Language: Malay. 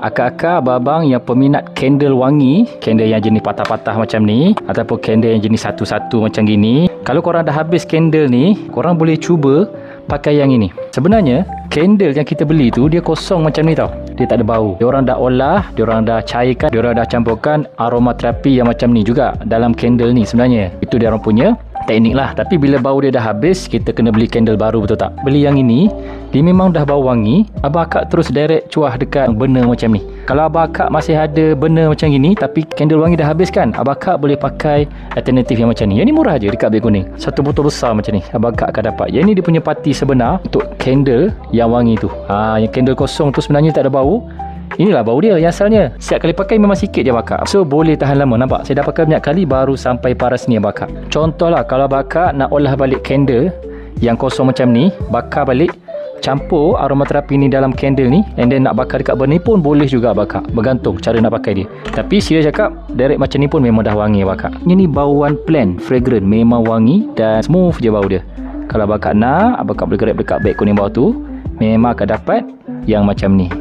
Akak-akak, abang-abang yang peminat candle wangi, candle yang jenis patah-patah macam ni, ataupun candle yang jenis satu-satu macam gini, kalau korang dah habis candle ni, korang boleh cuba pakai yang ini. Sebenarnya candle yang kita beli tu dia kosong macam ni tau. Dia tak ada bau. Diorang dah olah, diorang dah cairkan, diorang dah campurkan aromaterapi yang macam ni juga dalam candle ni sebenarnya. Itu diorang punya teknik lah. Tapi bila bau dia dah habis, kita kena beli candle baru, betul tak? Beli yang ini, dia memang dah bau wangi. Abang akak terus direct cuah dekat burner macam ni. Kalau abang akak masih ada burner macam gini, tapi candle wangi dah habis kan, abang akak boleh pakai alternatif yang macam ni. Yang ni murah je dekat beg kuning. Satu botol besar macam ni, abang akak akan dapat. Yang ni dia punya parti sebenar untuk candle yang wangi tu. Yang candle kosong tu sebenarnya tak ada bau. Inilah bau dia yang asalnya. Setiap kali pakai memang sikit je bakar. So boleh tahan lama. Nampak? Saya dah pakai banyak kali baru sampai paras ni yang bakar. Contohlah kalau bakar nak olah balik candle yang kosong macam ni, bakar balik, campur aromaterapi ni dalam candle ni, and then nak bakar dekat burner pun boleh juga bakar. Bergantung cara nak pakai dia. Tapi serius cakap, direct macam ni pun memang dah wangi bakar. Ini bauan plant, fragrant, memang wangi dan smooth je bau dia. Kalau bakar nak, bakar boleh grab dekat beg kuning bawah tu, memang akan dapat yang macam ni.